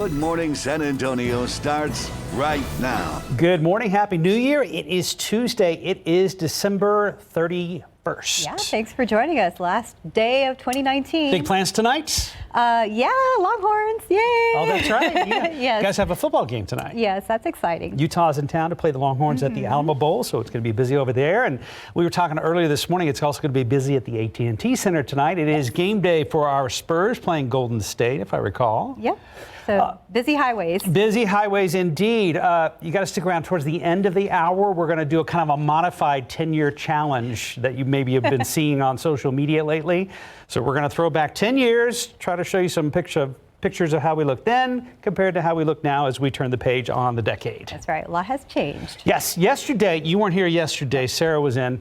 Good morning, San Antonio starts right now. Good morning. Happy New Year. It is Tuesday. It is December 31st. Yeah, thanks for joining us. Last day of 2019. Big plans tonight? Yeah, Longhorns. Yay. Oh, that's right. Yeah. Yes. You guys have a football game tonight. Yes, that's exciting. Utah's in town to play the Longhorns at the Alamo Bowl, so it's going to be busy over there. And we were talking earlier this morning, it's also going to be busy at the AT&T Center tonight. It is game day for our Spurs playing Golden State, if I recall. Yep. So busy highways. Busy highways indeed. You got to stick around towards the end of the hour. We're going to do a kind of a modified 10-year challenge that you maybe have been seeing on social media lately. So we're going to throw back 10 years, try to show you some pictures of how we looked then compared to how we look now as we turn the page on the decade. That's right. A lot has changed. Yes. Yesterday, you weren't here yesterday. Sarah was in.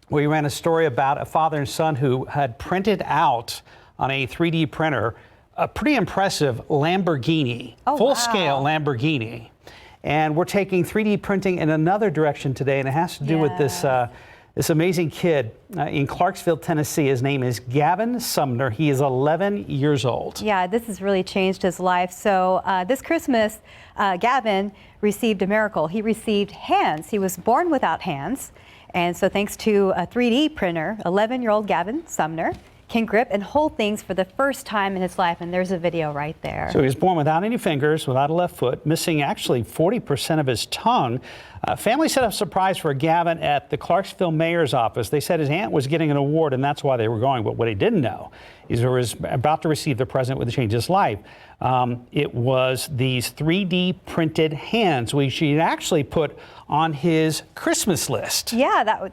We ran a story about a father and son who had printed out on a 3D printer a pretty impressive Lamborghini, full-scale Lamborghini. And we're taking 3D printing in another direction today, and it has to do with this this amazing kid in Clarksville, Tennessee. His name is Gavin Sumner. He is 11 years old. Yeah, this has really changed his life. So this Christmas, Gavin received a miracle. He received hands. He was born without hands. And so thanks to a 3D printer, 11-year-old Gavin Sumner can grip and hold things for the first time in his life, and there's a video right there. So he was born without any fingers, without a left foot, missing actually 40% of his tongue. Family set up a surprise for Gavin at the Clarksville mayor's office. They said his aunt was getting an award, and that's why they were going. But what he didn't know is he was about to receive the present that change his life. It was these 3D printed hands, which he actually put on his Christmas list. Yeah,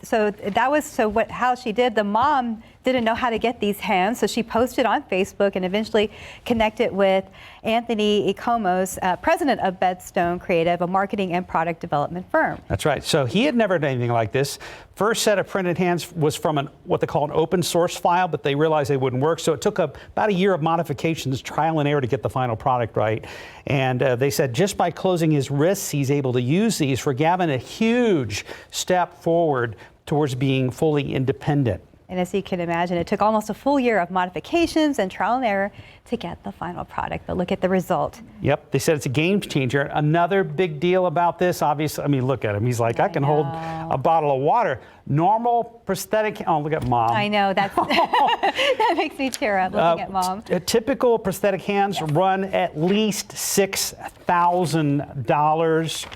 how she did. The mom didn't know how to get these hands, so she posted on Facebook and eventually connected with Anthony Icomos, president of Bedstone Creative, a marketing and product development firm. That's right. So he had never done anything like this. First set of printed hands was from what they call an open source file, but they realized they wouldn't work. So it took about a year of modifications, trial and error to get the final product right. And they said just by closing his wrists, he's able to use these. For Gavin, a huge step forward towards being fully independent. And as you can imagine, it took almost a full year of modifications and trial and error to get the final product. But look at the result. Yep, they said it's a game changer. Another big deal about this, obviously, I mean, look at him. He's like, I can hold a bottle of water. Normal prosthetic, oh, look at Mom. I know, that's, that makes me tear up looking at Mom. Typical prosthetic hands run at least $6,000.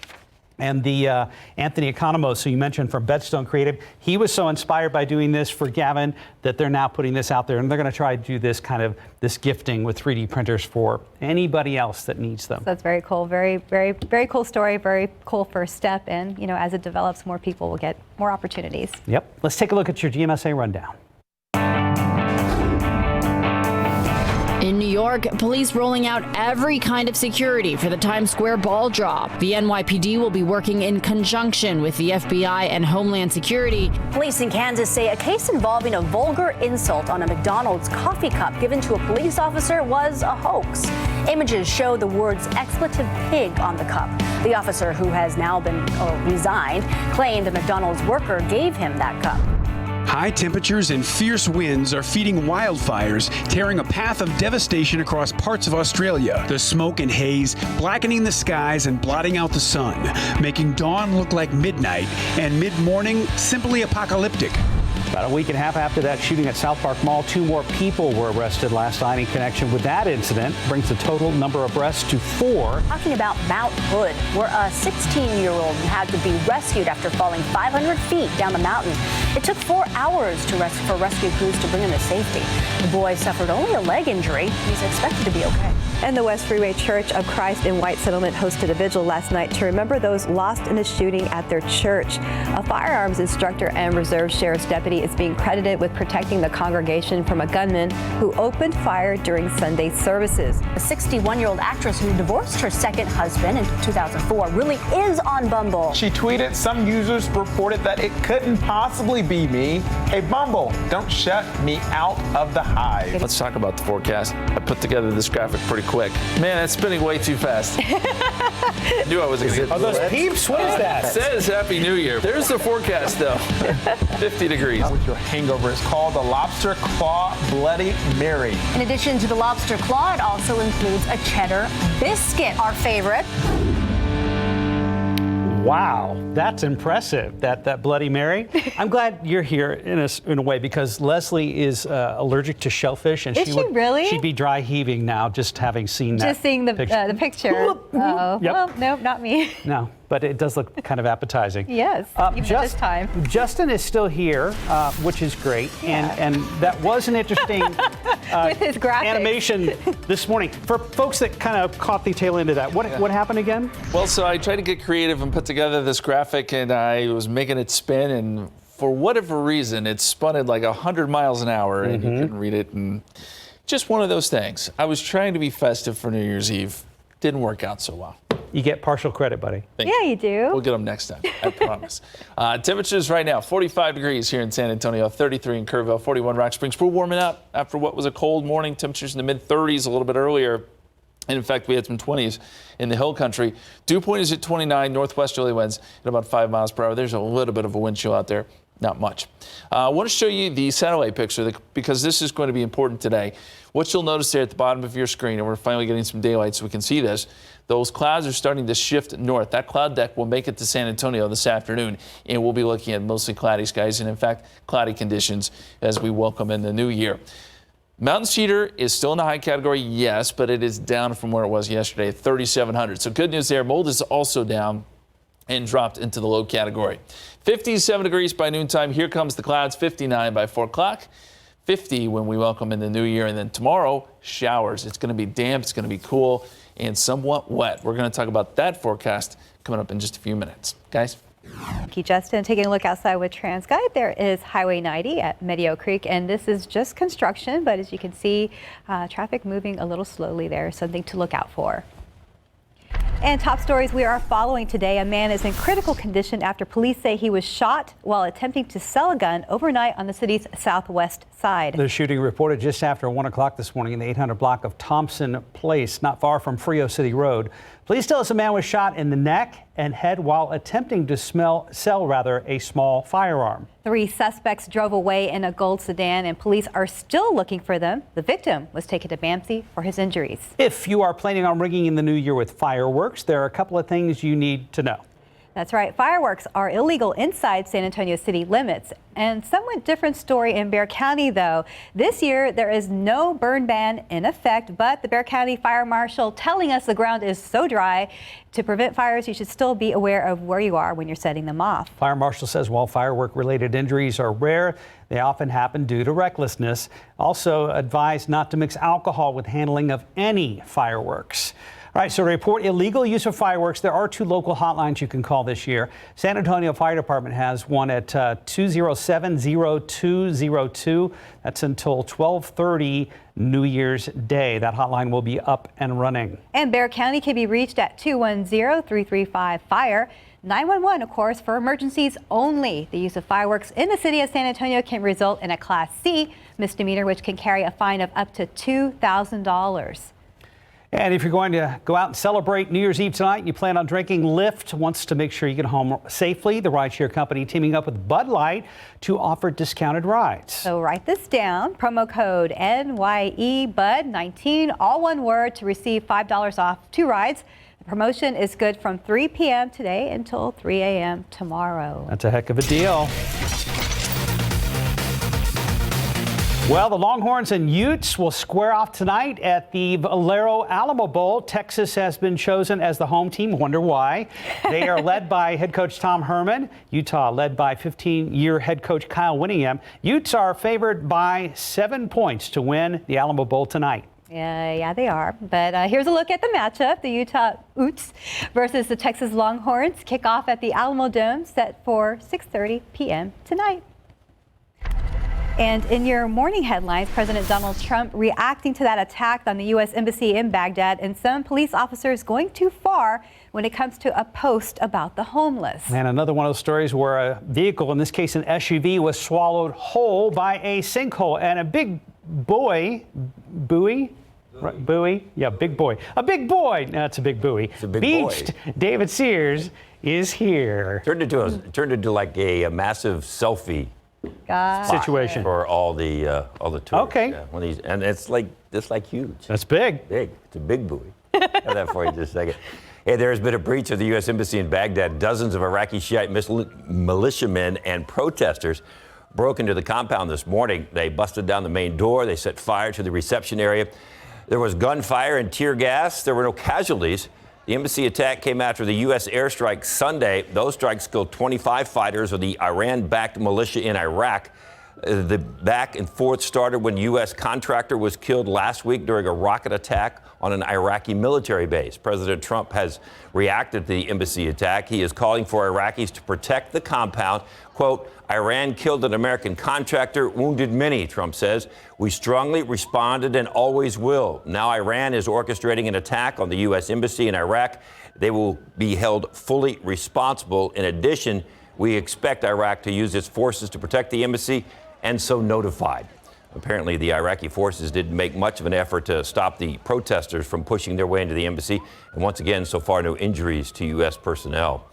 And the Anthony Icomos, who you mentioned from Bedstone Creative, he was so inspired by doing this for Gavin that they're now putting this out there, and they're going to try to do this this gifting with 3D printers for anybody else that needs them. So that's very cool. Very, very, very cool story. Very cool first step. And you know, as it develops, more people will get more opportunities. Yep. Let's take a look at your GMSA rundown. In New York, police rolling out every kind of security for the Times Square ball drop. The NYPD will be working in conjunction with the FBI and Homeland Security. Police in Kansas say a case involving a vulgar insult on a McDonald's coffee cup given to a police officer was a hoax. Images show the words expletive pig on the cup. The officer, who has now been resigned, claimed a McDonald's worker gave him that cup. High temperatures and fierce winds are feeding wildfires, tearing a path of devastation across parts of Australia. The smoke and haze blackening the skies and blotting out the sun, making dawn look like midnight and mid-morning simply apocalyptic. About a week and a half after that shooting at South Park Mall, 2 more people were arrested last night in connection with that incident. Brings the total number of arrests to 4. Talking about Mount Hood, where a 16-year-old had to be rescued after falling 500 feet down the mountain. It took 4 hours for rescue crews to bring him to safety. The boy suffered only a leg injury. He's expected to be okay. And the West Freeway Church of Christ in White Settlement hosted a vigil last night to remember those lost in a shooting at their church. A firearms instructor and reserve sheriff's deputy is being credited with protecting the congregation from a gunman who opened fire during Sunday services. A 61-year-old actress who divorced her second husband in 2004 really is on Bumble. She tweeted, "Some users reported that it couldn't possibly be me. Hey, Bumble, don't shut me out of the hive." Let's talk about the forecast. I put together this graphic pretty quick. Man, it's spinning way too fast. Knew I was going to get those peeps? What is that? It says Happy New Year. There's the forecast, though. 50 degrees. out with your hangover. It's called the Lobster Claw Bloody Mary. In addition to the lobster claw, it also includes a cheddar biscuit, our favorite. Wow, that's impressive, that Bloody Mary. I'm glad you're here in a way because Leslie is allergic to shellfish. And Is she really? She'd be dry heaving now just having seen that. Just seeing the picture. Oh, Yep. well, no, not me. No, but it does look kind of appetizing. Yes, even at this time. Justin is still here, which is great. Yeah. And that was an interesting With his graphics. animation this morning. For folks that kind of caught the tail end of that, what happened again? Well, so I tried to get creative and put together this graphic, and I was making it spin, and for whatever reason, it spun at like 100 miles an hour, and you couldn't read it, and just one of those things. I was trying to be festive for New Year's Eve. Didn't work out so well. You get partial credit, buddy. Thank Yeah, you do. We'll get them next time, I promise. Temperatures right now, 45 degrees here in San Antonio, 33 in Kerrville, 41 Rock Springs. We're warming up after what was a cold morning. Temperatures in the mid-30s a little bit earlier. And in fact, we had some 20s in the hill country. Dew point is at 29, northwesterly winds at about 5 miles per hour. There's a little bit of a wind chill out there. Not much. I want to show you the satellite picture because this is going to be important today. What you'll notice there at the bottom of your screen, and we're finally getting some daylight so we can see this, those clouds are starting to shift north. That cloud deck will make it to San Antonio this afternoon, and we'll be looking at mostly cloudy skies and, in fact, cloudy conditions as we welcome in the new year. Mountain cedar is still in the high category, yes, but it is down from where it was yesterday, 3,700. So good news there. Mold is also down and dropped into the low category. 57 degrees by noontime. Here comes the clouds. 59 by 4 o'clock. 50 when we welcome in the new year. And then tomorrow, showers. It's going to be damp. It's going to be cool and somewhat wet. We're going to talk about that forecast coming up in just a few minutes. Guys? Thank you, Justin. Taking a look outside with TransGuide, there is Highway 90 at Medio Creek, and this is just construction, but as you can see, traffic moving a little slowly there, something to look out for. And top stories we are following today. A man is in critical condition after police say he was shot while attempting to sell a gun overnight on the city's southwest side. The shooting reported just after 1 o'clock this morning in the 800 block of Thompson Place, not far from Frio City Road. Police tell us a man was shot in the neck and head while attempting to sell a small firearm. 3 suspects drove away in a gold sedan, and police are still looking for them. The victim was taken to BAMC for his injuries. If you are planning on ringing in the new year with fireworks, there are a couple of things you need to know. That's right. Fireworks are illegal inside San Antonio city limits. And somewhat different story in Bexar County, though. This year, there is no burn ban in effect, but the Bexar County Fire Marshal telling us the ground is so dry. To prevent fires, you should still be aware of where you are when you're setting them off. Fire Marshal says while firework-related injuries are rare, they often happen due to recklessness. Also advise not to mix alcohol with handling of any fireworks. All right, so to report illegal use of fireworks, there are 2 local hotlines you can call this year. San Antonio Fire Department has one at 207-0202. That's until 12:30 New Year's Day. That hotline will be up and running. And Bexar County can be reached at 210-335-FIRE. 911, of course, for emergencies only. The use of fireworks in the city of San Antonio can result in a Class C misdemeanor, which can carry a fine of up to $2,000. And if you're going to go out and celebrate New Year's Eve tonight, you plan on drinking, Lyft wants to make sure you get home safely. The rideshare company teaming up with Bud Light to offer discounted rides. So write this down. Promo code NYEBUD19, all one word, to receive $5 off 2 rides. The promotion is good from 3 p.m. today until 3 a.m. tomorrow. That's a heck of a deal. Well, the Longhorns and Utes will square off tonight at the Valero Alamo Bowl. Texas has been chosen as the home team. Wonder why? They are led by head coach Tom Herman. Utah led by 15-year head coach Kyle Whittingham. Utes are favored by 7 points to win the Alamo Bowl tonight. Yeah, they are. But here's a look at the matchup. The Utah Utes versus the Texas Longhorns kick off at the Alamo Dome, set for 6:30 p.m. tonight. And in your morning headlines, President Donald Trump reacting to that attack on the U.S. Embassy in Baghdad, and some police officers going too far when it comes to a post about the homeless. And another one of those stories where a vehicle, in this case an SUV, was swallowed whole by a sinkhole, and a big buoy, yeah, big boy. A big boy, that's a big buoy. It's a big beached boy. David Sears is here. Turned into like a massive selfie situation. For all the tourists. Okay. Yeah, one of these, and it's like huge. That's big. Big. It's a big buoy. Have that for you just a second. Hey, there has been a breach of the U.S. Embassy in Baghdad. Dozens of Iraqi Shiite militiamen and protesters broke into the compound this morning. They busted down the main door. They set fire to the reception area. There was gunfire and tear gas. There were no casualties. The embassy attack came after the U.S. airstrike Sunday. Those strikes killed 25 fighters of the Iran-backed militia in Iraq. The back and forth started when U.S. contractor was killed last week during a rocket attack on an Iraqi military base. President Trump has reacted to the embassy attack. He is calling for Iraqis to protect the compound. Quote, Iran killed an American contractor, wounded many, Trump says. We strongly responded and always will. Now Iran is orchestrating an attack on the U.S. embassy in Iraq. They will be held fully responsible. In addition, we expect Iraq to use its forces to protect the embassy, and so notified. Apparently, the Iraqi forces didn't make much of an effort to stop the protesters from pushing their way into the embassy. And once again, so far, no injuries to U.S. personnel.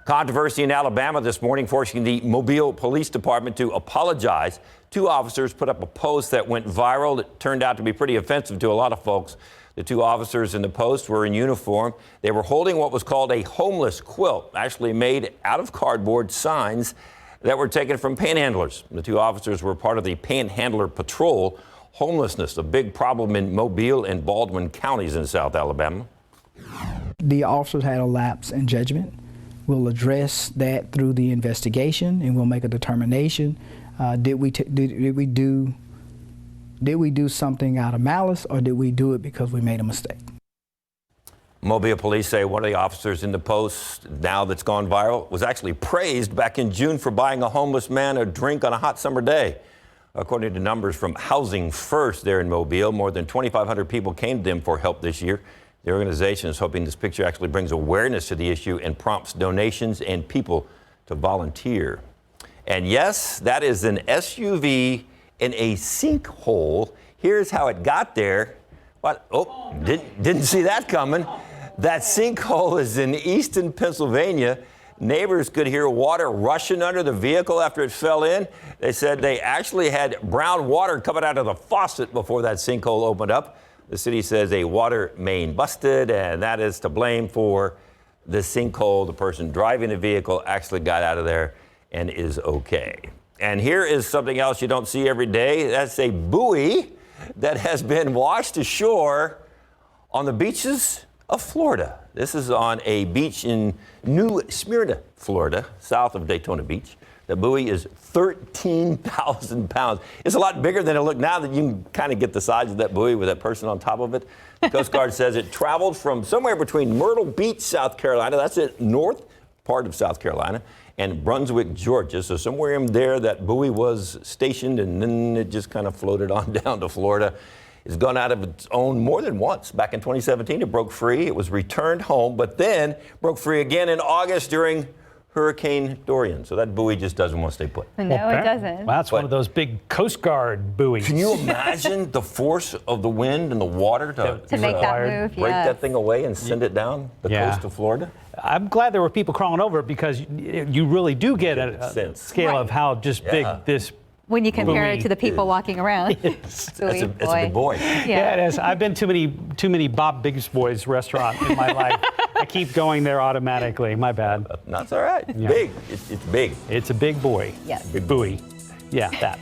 Controversy in Alabama this morning, forcing the Mobile Police Department to apologize. Two officers put up a post that went viral. It turned out to be pretty offensive to a lot of folks. The two officers in the post were in uniform. They were holding what was called a homeless quilt, actually made out of cardboard signs that were taken from panhandlers. The two officers were part of the Panhandler Patrol. Homelessness, a big problem in Mobile and Baldwin counties in South Alabama. The officers had a lapse in judgment. We'll address that through the investigation, and we'll make a determination. Did we do something out of malice, or did we do it because we made a mistake? Mobile police say one of the officers in the post, now that's gone viral, was actually praised back in June for buying a homeless man a drink on a hot summer day. According to numbers from Housing First there in Mobile, more than 2,500 people came to them for help this year. The organization is hoping this picture actually brings awareness to the issue and prompts donations and people to volunteer. And yes, that is an SUV in a sinkhole. Here's how it got there. What? Oh, didn't see that coming. That sinkhole is in Easton, Pennsylvania. Neighbors could hear water rushing under the vehicle after it fell in. They said they actually had brown water coming out of the faucet before that sinkhole opened up. The city says a water main busted, and that is to blame for the sinkhole. The person driving the vehicle actually got out of there and is okay. And here is something else you don't see every day. That's a buoy that has been washed ashore on the beaches of Florida. This is on a beach in New Smyrna, Florida, south of Daytona Beach. The buoy is 13,000 pounds. It's a lot bigger than it looked now that you can kind of get the size of that buoy with that person on top of it. The Coast Guard says it traveled from somewhere between Myrtle Beach, South Carolina, that's the north part of South Carolina, and Brunswick, Georgia. So somewhere in there that buoy was stationed, and then it just kind of floated on down to Florida. It's gone out of its own more than once. Back in 2017, it broke free. It was returned home, but then broke free again in August during Hurricane Dorian. So that buoy just doesn't want to stay put. No, it doesn't. Well, that's one of those big Coast Guard buoys. Can you imagine the force of the wind and the water to make that move? break Yes. that thing away and send it down the coast of Florida? I'm glad there were people crawling over it, because you really do get a scale of how just big this when you compare buoy it to the people walking around. It's a big boy. Yeah, it is. I've been too many Bob Biggs Boys restaurant in my life. I keep going there automatically. My bad. That's all right. It's Yeah. big. It's big. It's a big boy. Yes. Big buoy. Yeah, that.